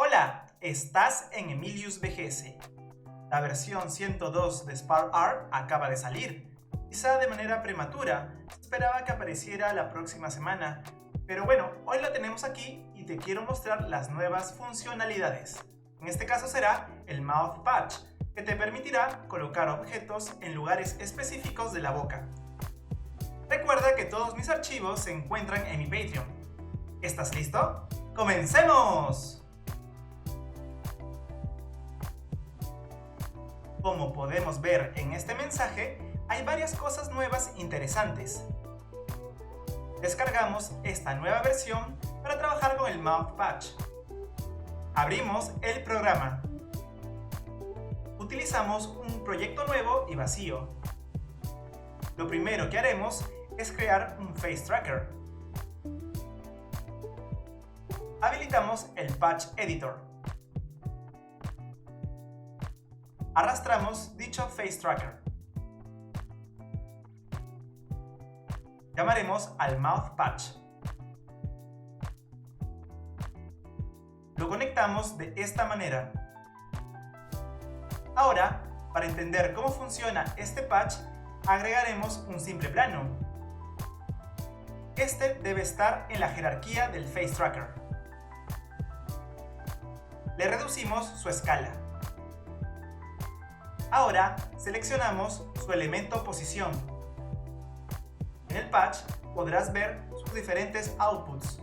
Hola, estás en Emilius BGS. La versión 102 de SparkArt acaba de salir. Quizá de manera prematura, esperaba que apareciera la próxima semana, pero bueno, hoy la tenemos aquí y te quiero mostrar las nuevas funcionalidades. En este caso será el Mouth Patch, que te permitirá colocar objetos en lugares específicos de la boca. Recuerda que todos mis archivos se encuentran en mi Patreon. ¿Estás listo? ¡Comencemos! Como podemos ver en este mensaje, hay varias cosas nuevas interesantes. Descargamos esta nueva versión para trabajar con el Mouth Patch. Abrimos el programa. Utilizamos un proyecto nuevo y vacío. Lo primero que haremos es crear un Face Tracker. Habilitamos el Patch Editor. Arrastramos dicho Face Tracker. Llamaremos al Mouth Patch. Lo conectamos de esta manera. Ahora, para entender cómo funciona este patch, agregaremos un simple plano. Este debe estar en la jerarquía del Face Tracker. Le reducimos su escala. Ahora seleccionamos su elemento posición. En el patch podrás ver sus diferentes outputs.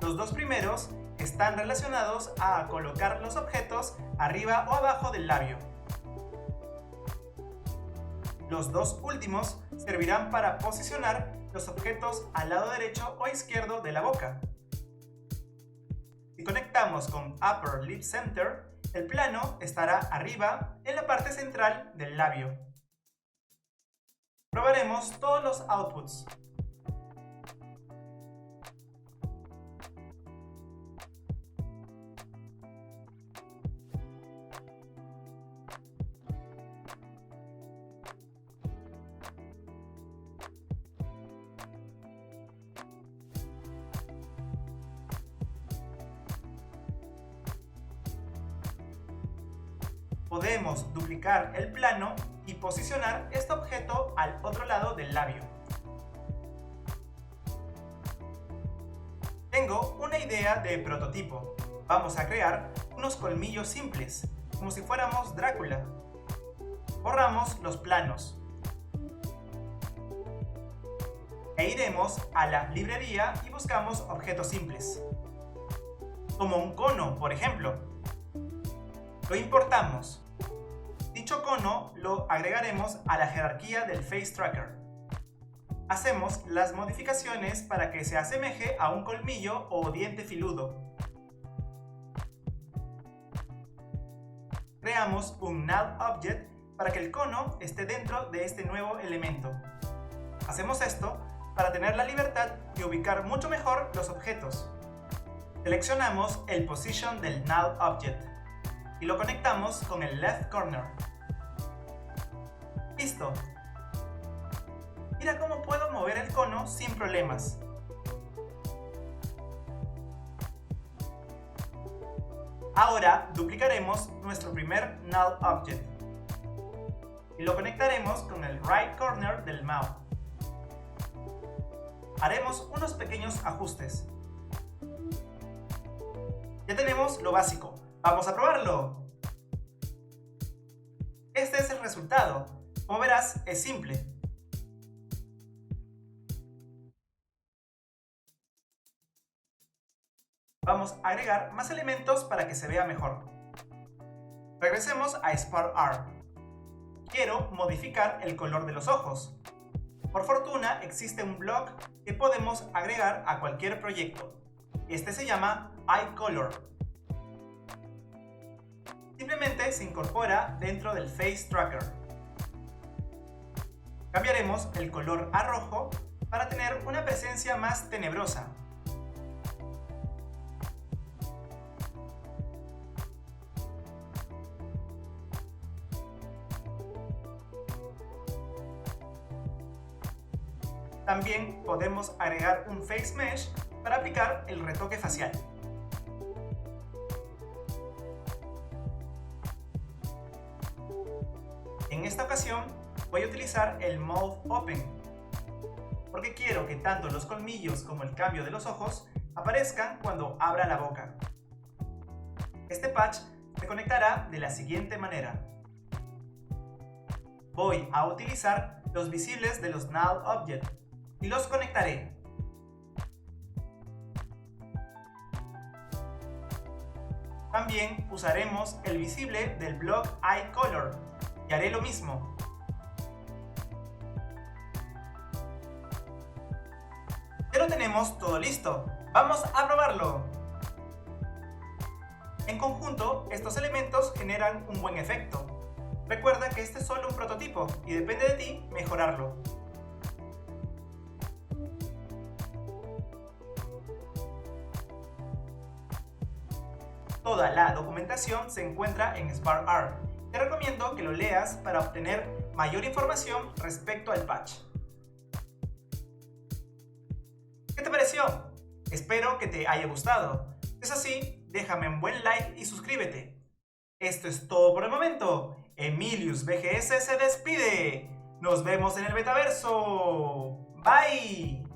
Los dos primeros están relacionados a colocar los objetos arriba o abajo del labio. Los dos últimos servirán para posicionar los objetos al lado derecho o izquierdo de la boca. Si conectamos con Upper Lip Center, el plano estará arriba en la parte central del labio. Probaremos todos los outputs. Podemos duplicar el plano y posicionar este objeto al otro lado del labio. Tengo una idea de prototipo. Vamos a crear unos colmillos simples, como si fuéramos Drácula. Borramos los planos. E iremos a la librería y buscamos objetos simples, como un cono, por ejemplo. Lo importamos. Dicho cono lo agregaremos a la jerarquía del Face Tracker. Hacemos las modificaciones para que se asemeje a un colmillo o diente filudo. Creamos un Null Object para que el cono esté dentro de este nuevo elemento. Hacemos esto para tener la libertad de ubicar mucho mejor los objetos. Seleccionamos el Position del Null Object y lo conectamos con el Left Corner. ¡Listo! Mira cómo puedo mover el cono sin problemas. Ahora duplicaremos nuestro primer Null Object y lo conectaremos con el Right Corner del Mouth. Haremos unos pequeños ajustes. Ya tenemos lo básico. ¡Vamos a probarlo! Este es el resultado. Como verás, es simple. Vamos a agregar más elementos para que se vea mejor. Regresemos a SparkArt. Quiero modificar el color de los ojos. Por fortuna, existe un block que podemos agregar a cualquier proyecto. Este se llama Eye Color. Simplemente se incorpora dentro del Face Tracker. Cambiaremos el color a rojo para tener una presencia más tenebrosa. También podemos agregar un Face Mesh para aplicar el retoque facial. en esta ocasión voy a utilizar el Mouth Open, porque quiero que tanto los colmillos como el cambio de los ojos aparezcan cuando abra la boca. Este patch se conectará de la siguiente manera. Voy a utilizar los visibles de los Null Object y los conectaré. También usaremos el visible del block Eye Color y haré lo mismo. Ya lo tenemos todo listo. ¡Vamos a probarlo! En conjunto, estos elementos generan un buen efecto. Recuerda que este es solo un prototipo y depende de ti mejorarlo. Toda la documentación se encuentra en SparkArt. Te recomiendo que lo leas para obtener mayor información respecto al patch. ¿Qué te pareció? Espero que te haya gustado. Si es así, déjame un buen like y suscríbete. Esto es todo por el momento. Emilius BGS se despide. Nos vemos en el Betaverso. Bye.